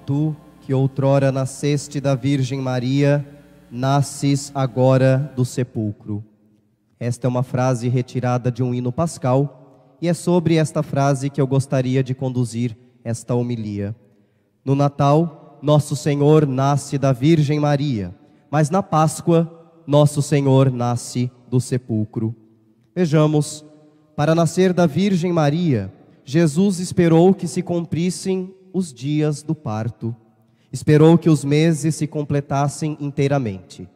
Tu, que outrora nasceste da Virgem Maria, nasces agora do sepulcro. Esta é uma frase retirada de um hino pascal, e é sobre esta frase que eu gostaria de conduzir esta homilia. No Natal, Nosso Senhor nasce da Virgem Maria, mas na Páscoa, Nosso Senhor nasce do sepulcro. Vejamos, para nascer da Virgem Maria, Jesus esperou que se cumprissem os dias do parto. Esperou que os meses se completassem inteiramente.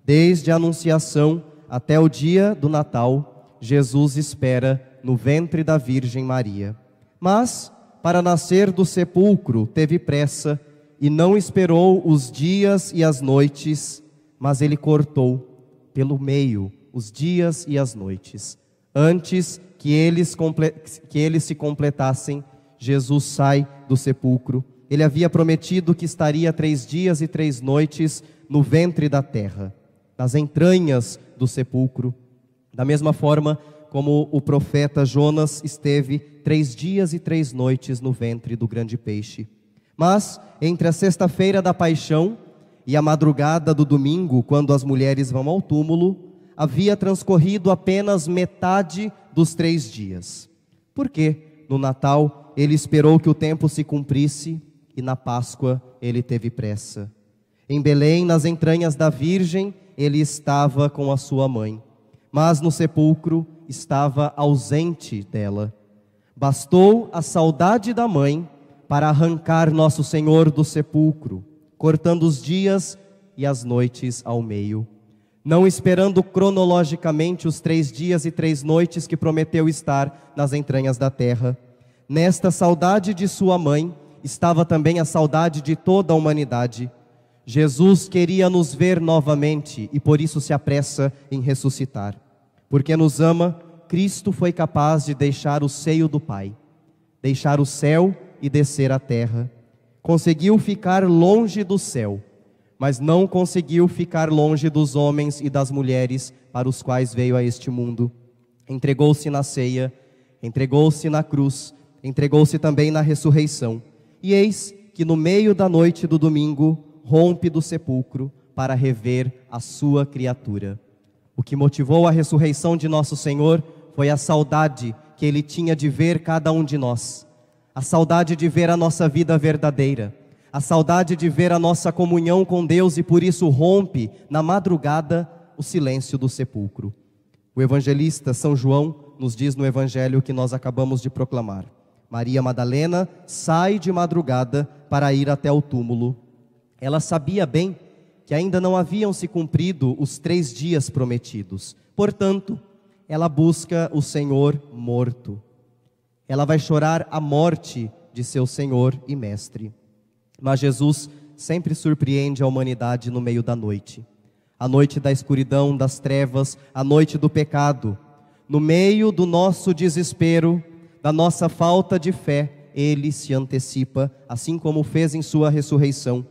Desde a Anunciação até o dia do Natal, Jesus espera no ventre da Virgem Maria. Mas, para nascer do sepulcro, teve pressa e não esperou os dias e as noites, mas ele cortou pelo meio os dias e as noites. Antes que eles se completassem, Jesus sai do sepulcro. Ele havia prometido que estaria 3 dias e 3 noites no ventre da terra, nas entranhas do sepulcro. Da mesma forma como o profeta Jonas esteve 3 dias e 3 noites no ventre do grande peixe. Mas, entre a sexta-feira da paixão e a madrugada do domingo, quando as mulheres vão ao túmulo, havia transcorrido apenas metade dos 3 dias. Por quê? No Natal, ele esperou que o tempo se cumprisse e na Páscoa ele teve pressa. Em Belém, nas entranhas da Virgem, ele estava com a sua mãe, mas no sepulcro estava ausente dela. Bastou a saudade da mãe para arrancar Nosso Senhor do sepulcro, cortando os dias e as noites ao meio. Não esperando cronologicamente os 3 dias e 3 noites que prometeu estar nas entranhas da terra. Nesta saudade de sua mãe, estava também a saudade de toda a humanidade. Jesus queria nos ver novamente e por isso se apressa em ressuscitar. Porque nos ama, Cristo foi capaz de deixar o seio do Pai, deixar o céu e descer à terra. Conseguiu ficar longe do céu, mas não conseguiu ficar longe dos homens e das mulheres para os quais veio a este mundo. Entregou-se na ceia, entregou-se na cruz, entregou-se também na ressurreição. E eis que no meio da noite do domingo, rompe do sepulcro para rever a sua criatura. O que motivou a ressurreição de Nosso Senhor foi a saudade que Ele tinha de ver cada um de nós. A saudade de ver a nossa vida verdadeira. A saudade de ver a nossa comunhão com Deus e por isso rompe na madrugada o silêncio do sepulcro. O evangelista São João nos diz no evangelho que nós acabamos de proclamar. Maria Madalena sai de madrugada para ir até o túmulo. Ela sabia bem que ainda não haviam se cumprido os 3 dias prometidos. Portanto, ela busca o Senhor morto. Ela vai chorar a morte de seu Senhor e Mestre. Mas Jesus sempre surpreende a humanidade no meio da noite. A noite da escuridão, das trevas, a noite do pecado. No meio do nosso desespero, da nossa falta de fé, Ele se antecipa, assim como fez em sua ressurreição.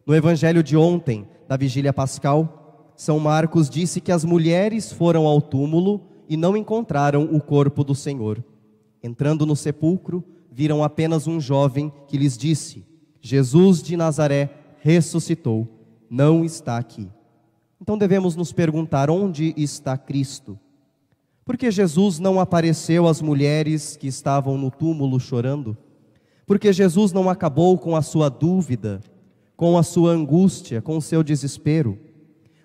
No evangelho de ontem, da vigília pascal, São Marcos disse que as mulheres foram ao túmulo e não encontraram o corpo do Senhor. Entrando no sepulcro, viram apenas um jovem que lhes disse: Jesus de Nazaré ressuscitou, não está aqui. Então devemos nos perguntar: onde está Cristo? Por que Jesus não apareceu às mulheres que estavam no túmulo chorando? Por que Jesus não acabou com a sua dúvida, com a sua angústia, com o seu desespero?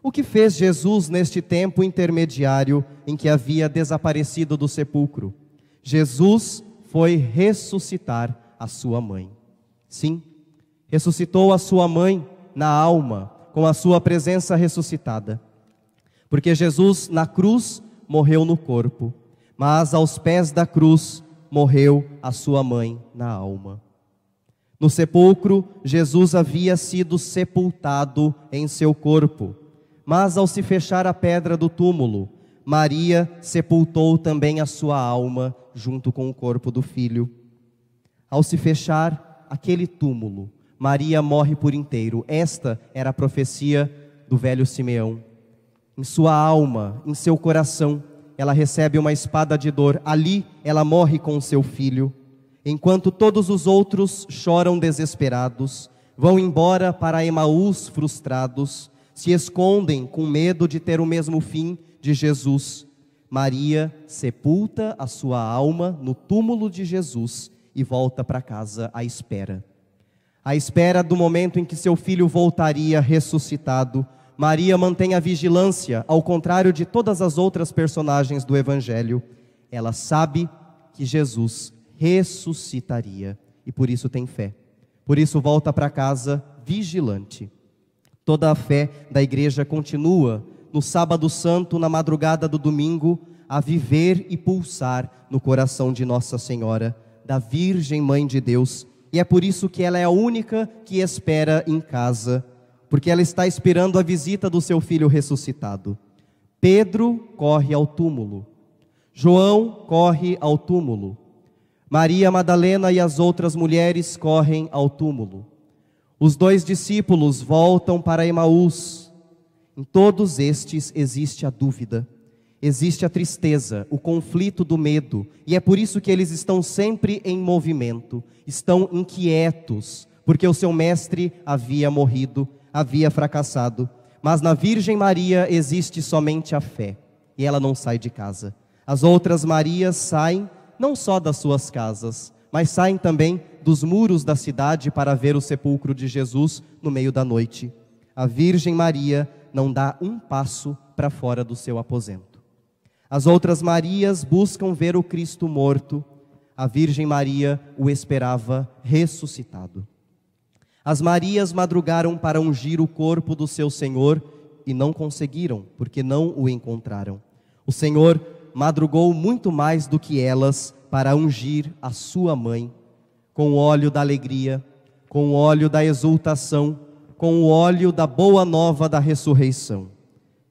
O que fez Jesus neste tempo intermediário em que havia desaparecido do sepulcro? Jesus foi ressuscitar a sua mãe. Sim, ressuscitou a sua mãe na alma, com a sua presença ressuscitada. Porque Jesus na cruz morreu no corpo, mas aos pés da cruz morreu a sua mãe na alma. No sepulcro, Jesus havia sido sepultado em seu corpo, mas ao se fechar a pedra do túmulo, Maria sepultou também a sua alma junto com o corpo do filho. Ao se fechar aquele túmulo, Maria morre por inteiro. Esta era a profecia do velho Simeão. Em sua alma, em seu coração, ela recebe uma espada de dor. Ali ela morre com seu filho. Enquanto todos os outros choram desesperados, vão embora para Emaús frustrados, se escondem com medo de ter o mesmo fim de Jesus. Maria sepulta a sua alma no túmulo de Jesus e volta para casa à espera do momento em que seu filho voltaria ressuscitado. Maria mantém a vigilância, ao contrário de todas as outras personagens do Evangelho. Ela sabe que Jesus ressuscitaria e por isso tem fé. Por isso volta para casa vigilante. Toda a fé da igreja continua no sábado santo, na madrugada do domingo, a viver e pulsar no coração de Nossa Senhora, da Virgem Mãe de Deus. E é por isso que ela é a única que espera em casa, porque ela está esperando a visita do seu filho ressuscitado. Pedro corre ao túmulo, João corre ao túmulo, Maria Madalena e as outras mulheres correm ao túmulo. Os 2 discípulos voltam para Emaús. Em todos estes existe a dúvida, existe a tristeza, o conflito do medo, e é por isso que eles estão sempre em movimento, estão inquietos, porque o seu mestre havia morrido, havia fracassado. Mas na Virgem Maria existe somente a fé, e ela não sai de casa. As outras Marias saem não só das suas casas, mas saem também dos muros da cidade para ver o sepulcro de Jesus no meio da noite. A Virgem Maria não dá um passo para fora do seu aposento. As outras Marias buscam ver o Cristo morto. A Virgem Maria o esperava ressuscitado. As Marias madrugaram para ungir o corpo do seu Senhor e não conseguiram, porque não o encontraram. O Senhor madrugou muito mais do que elas para ungir a sua mãe, com o óleo da alegria, com o óleo da exultação, com o óleo da boa nova da ressurreição.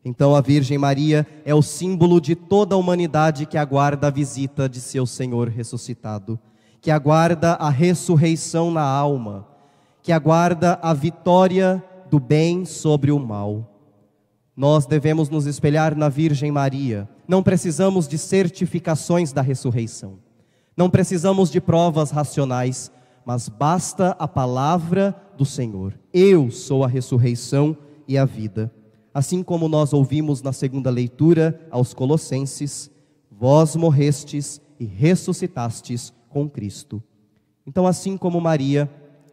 Então a Virgem Maria é o símbolo de toda a humanidade que aguarda a visita de seu Senhor ressuscitado, que aguarda a ressurreição na alma, que aguarda a vitória do bem sobre o mal. Nós devemos nos espelhar na Virgem Maria. Não precisamos de certificações da ressurreição. Não precisamos de provas racionais, mas basta a palavra do Senhor. Eu sou a ressurreição e a vida. Assim como nós ouvimos na segunda leitura aos Colossenses, vós morrestes e ressuscitastes com Cristo. Então, assim como Maria,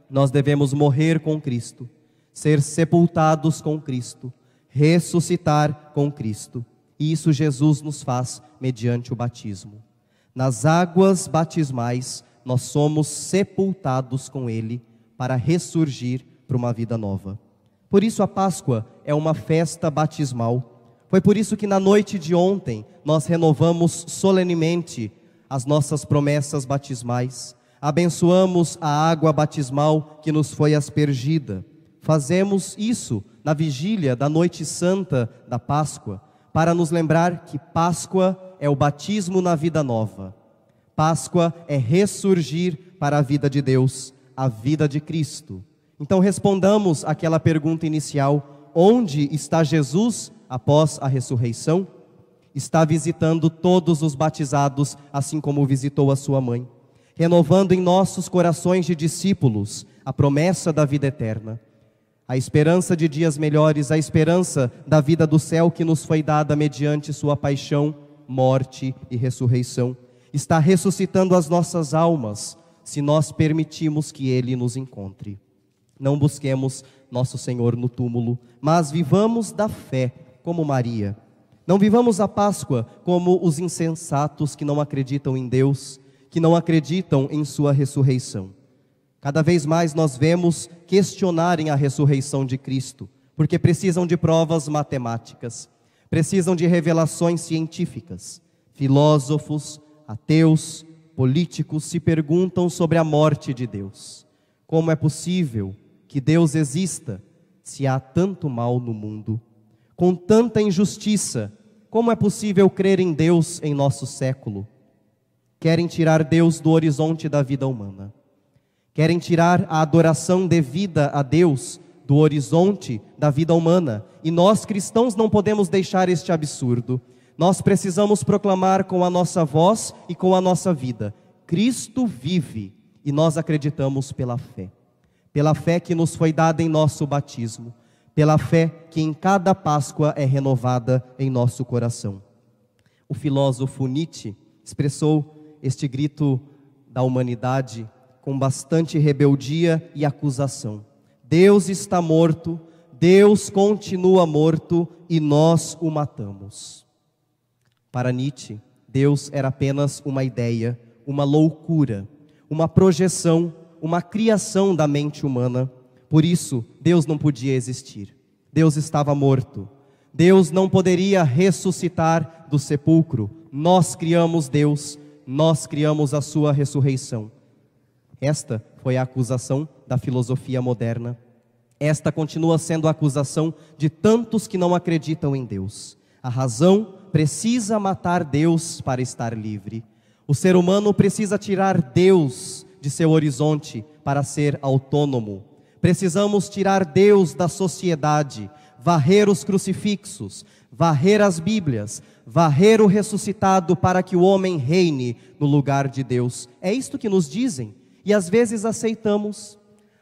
nós devemos morrer com Cristo, ser sepultados com Cristo, ressuscitar com Cristo. E isso Jesus nos faz mediante o batismo. Nas águas batismais, nós somos sepultados com Ele para ressurgir para uma vida nova. Por isso a Páscoa é uma festa batismal. Foi por isso que na noite de ontem nós renovamos solenemente as nossas promessas batismais. Abençoamos a água batismal que nos foi aspergida. Fazemos isso na vigília da noite santa da Páscoa, para nos lembrar que Páscoa é o batismo na vida nova. Páscoa é ressurgir para a vida de Deus, a vida de Cristo. Então respondamos àquela pergunta inicial: onde está Jesus após a ressurreição? Está visitando todos os batizados, assim como visitou a sua mãe, renovando em nossos corações de discípulos a promessa da vida eterna, a esperança de dias melhores, a esperança da vida do céu que nos foi dada mediante sua paixão, morte e ressurreição. Está ressuscitando as nossas almas, se nós permitimos que Ele nos encontre. Não busquemos nosso Senhor no túmulo, mas vivamos da fé, como Maria. Não vivamos a Páscoa como os insensatos que não acreditam em Deus, que não acreditam em sua ressurreição. Cada vez mais nós vemos questionarem a ressurreição de Cristo, porque precisam de provas matemáticas, precisam de revelações científicas. Filósofos, ateus, políticos se perguntam sobre a morte de Deus. Como é possível que Deus exista se há tanto mal no mundo? Com tanta injustiça, como é possível crer em Deus em nosso século? Querem tirar Deus do horizonte da vida humana. Querem tirar a adoração devida a Deus do horizonte da vida humana. E nós cristãos não podemos deixar este absurdo. Nós precisamos proclamar com a nossa voz e com a nossa vida: Cristo vive, e nós acreditamos pela fé. pela fé que nos foi dada em nosso batismo, pela fé que em cada Páscoa é renovada em nosso coração. O filósofo Nietzsche expressou este grito da humanidade com bastante rebeldia e acusação: Deus está morto, Deus continua morto e nós o matamos. Para Nietzsche, Deus era apenas uma ideia, uma loucura, uma projeção, uma criação da mente humana. Por isso, Deus não podia existir. Deus estava morto. Deus não poderia ressuscitar do sepulcro. Nós criamos Deus, nós criamos a sua ressurreição. Esta foi a acusação da filosofia moderna. Esta continua sendo a acusação de tantos que não acreditam em Deus. A razão precisa matar Deus para estar livre. O ser humano precisa tirar Deus de seu horizonte para ser autônomo. Precisamos tirar Deus da sociedade, varrer os crucifixos, varrer as Bíblias, varrer o ressuscitado para que o homem reine no lugar de Deus. É isto que nos dizem e às vezes aceitamos.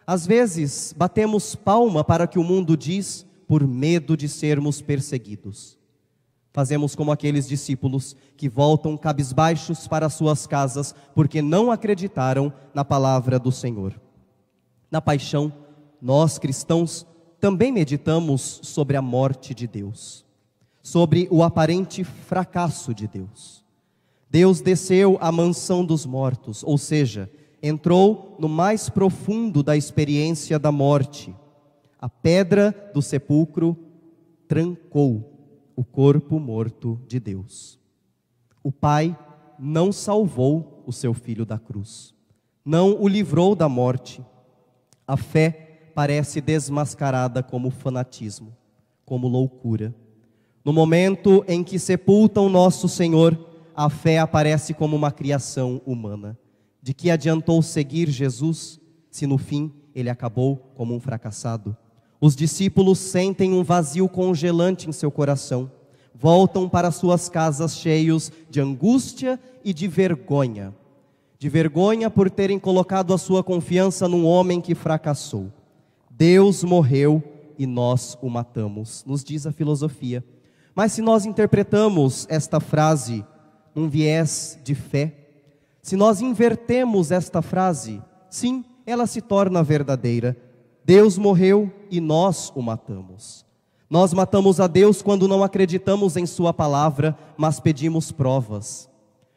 Às vezes batemos palma para o que o mundo diz por medo de sermos perseguidos. Fazemos como aqueles discípulos que voltam cabisbaixos para suas casas porque não acreditaram na palavra do Senhor. Na paixão, nós cristãos também meditamos sobre a morte de Deus, sobre o aparente fracasso de Deus. Deus desceu à mansão dos mortos, ou seja, entrou no mais profundo da experiência da morte. A pedra do sepulcro trancou o corpo morto de Deus. O Pai não salvou o seu Filho da cruz, não o livrou da morte. A fé parece desmascarada como fanatismo, como loucura. No momento em que sepultam nosso Senhor, a fé aparece como uma criação humana. De que adiantou seguir Jesus, se no fim ele acabou como um fracassado? Os discípulos sentem um vazio congelante em seu coração. Voltam para suas casas cheios de angústia e de vergonha. De vergonha por terem colocado a sua confiança num homem que fracassou. Deus morreu e nós o matamos, nos diz a filosofia. Mas se nós interpretamos esta frase num viés de fé, se nós invertemos esta frase, sim, ela se torna verdadeira. Deus morreu e nós o matamos. Nós matamos a Deus quando não acreditamos em sua palavra, mas pedimos provas.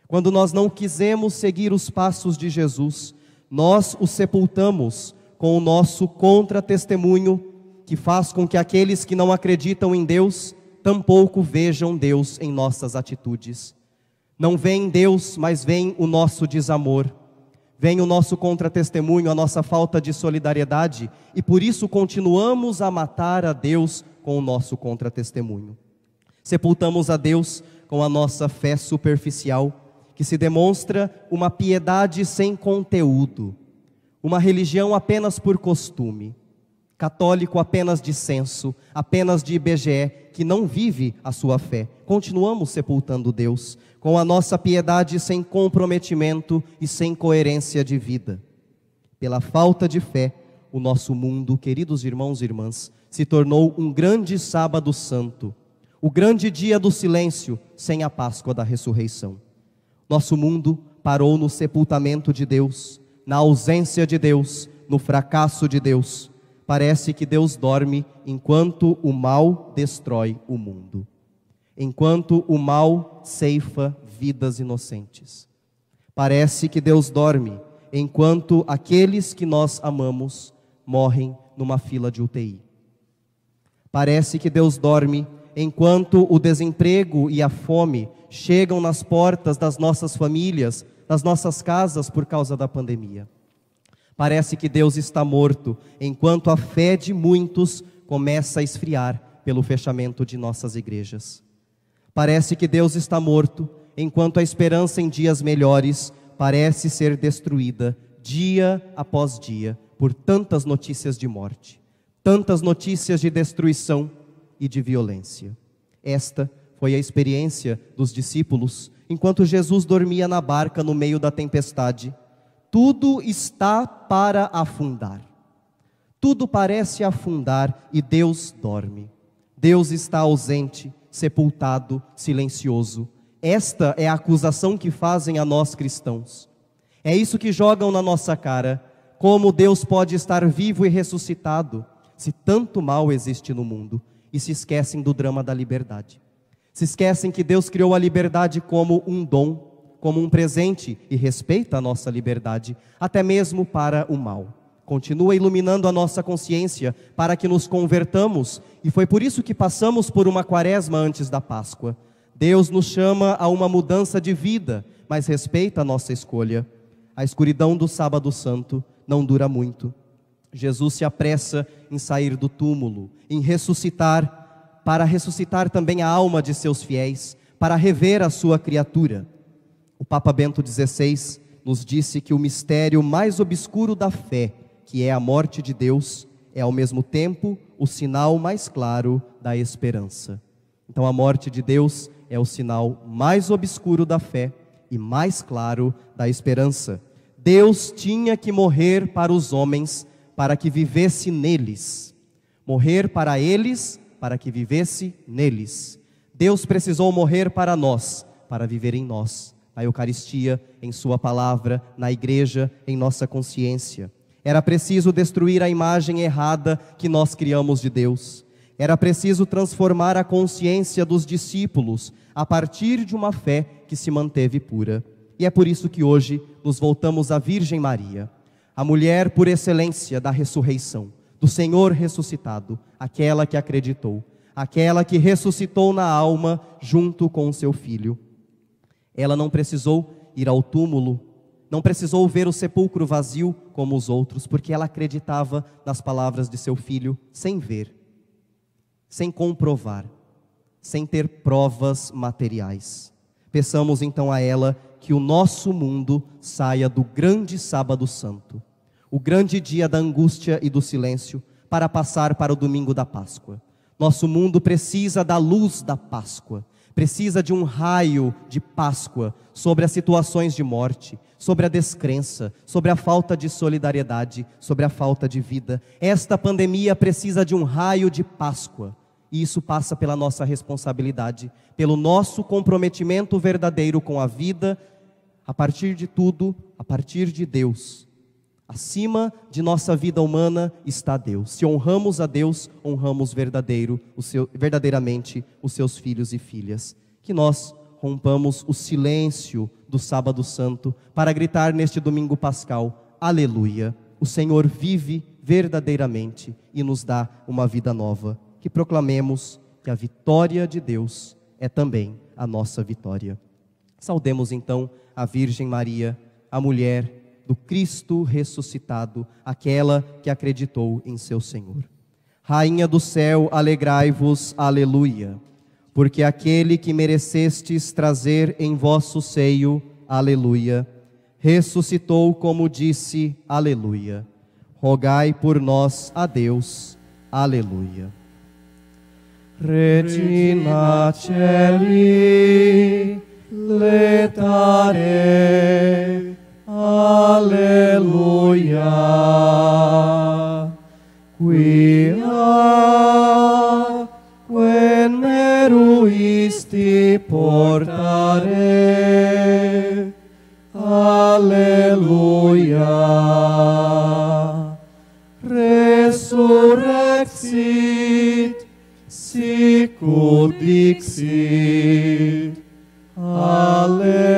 Quando nós não quisemos seguir os passos de Jesus, nós o sepultamos com o nosso contra-testemunho, que faz com que aqueles que não acreditam em Deus, tampouco vejam Deus em nossas atitudes. Não vem Deus, mas vem o nosso desamor, vem o nosso contra-testemunho, a nossa falta de solidariedade, e por isso continuamos a matar a Deus com o nosso contra-testemunho. Sepultamos a Deus com a nossa fé superficial, que se demonstra uma piedade sem conteúdo, uma religião apenas por costume, católico apenas de censo, apenas de IBGE, que não vive a sua fé. Continuamos sepultando Deus, com a nossa piedade sem comprometimento e sem coerência de vida. Pela falta de fé, o nosso mundo, queridos irmãos e irmãs, se tornou um grande sábado santo, o grande dia do silêncio sem a Páscoa da ressurreição. Nosso mundo parou no sepultamento de Deus, na ausência de Deus, no fracasso de Deus. Parece que Deus dorme enquanto o mal destrói o mundo, enquanto o mal ceifa vidas inocentes. Parece que Deus dorme enquanto aqueles que nós amamos morrem numa fila de UTI. Parece que Deus dorme enquanto o desemprego e a fome chegam nas portas das nossas famílias, das nossas casas por causa da pandemia. Parece que Deus está morto enquanto a fé de muitos começa a esfriar pelo fechamento de nossas igrejas. Parece que Deus está morto enquanto a esperança em dias melhores parece ser destruída dia após dia por tantas notícias de morte, tantas notícias de destruição e de violência. Esta foi a experiência dos discípulos enquanto Jesus dormia na barca no meio da tempestade. Tudo está para afundar. Tudo parece afundar e Deus dorme. Deus está ausente, sepultado, silencioso. Esta é a acusação que fazem a nós cristãos. É isso que jogam na nossa cara. Como Deus pode estar vivo e ressuscitado se tanto mal existe no mundo? E se esquecem do drama da liberdade. Se esquecem que Deus criou a liberdade como um dom, como um presente, e respeita a nossa liberdade, até mesmo para o mal. Continua iluminando a nossa consciência para que nos convertamos, e foi por isso que passamos por uma quaresma antes da Páscoa. Deus nos chama a uma mudança de vida, mas respeita a nossa escolha. A escuridão do Sábado Santo não dura muito. Jesus se apressa em sair do túmulo, em ressuscitar, para ressuscitar também a alma de seus fiéis, para rever a sua criatura. O Papa Bento XVI nos disse que o mistério mais obscuro da fé, que é a morte de Deus, é ao mesmo tempo o sinal mais claro da esperança. Então a morte de Deus é o sinal mais obscuro da fé e mais claro da esperança. Deus tinha que morrer para os homens, para que vivesse neles. Morrer para eles, para que vivesse neles. Deus precisou morrer para nós, para viver em nós. Na Eucaristia, em sua palavra, na igreja, em nossa consciência. Era preciso destruir a imagem errada que nós criamos de Deus. Era preciso transformar a consciência dos discípulos a partir de uma fé que se manteve pura. E é por isso que hoje nos voltamos à Virgem Maria, a mulher por excelência da ressurreição, do Senhor ressuscitado, aquela que acreditou, aquela que ressuscitou na alma junto com o seu Filho. Ela não precisou ir ao túmulo, não precisou ver o sepulcro vazio como os outros, porque ela acreditava nas palavras de seu Filho, sem ver, sem comprovar, sem ter provas materiais. Peçamos então a ela que o nosso mundo saia do grande Sábado Santo, o grande dia da angústia e do silêncio, para passar para o domingo da Páscoa. Nosso mundo precisa da luz da Páscoa, precisa de um raio de Páscoa sobre as situações de morte, sobre a descrença, sobre a falta de solidariedade, sobre a falta de vida. Esta pandemia precisa de um raio de Páscoa, e isso passa pela nossa responsabilidade, pelo nosso comprometimento verdadeiro com a vida, a partir de tudo, a partir de Deus. Acima de nossa vida humana está Deus. Se honramos a Deus, honramos verdadeiramente os seus filhos e filhas. Que nós rompamos o silêncio do Sábado Santo para gritar neste domingo pascal: aleluia! O Senhor vive verdadeiramente e nos dá uma vida nova. Que proclamemos que a vitória de Deus é também a nossa vitória. Saudemos então a Virgem Maria, a mulher do Cristo ressuscitado, aquela que acreditou em seu Senhor. Rainha do céu, alegrai-vos, aleluia, porque aquele que merecestes trazer em vosso seio, aleluia, ressuscitou como disse, aleluia. Rogai por nós a Deus, aleluia. Regina Caeli, letare, alleluia, quia quem meruisti portare, alleluia, resurrexit, sicut dixit, alleluia.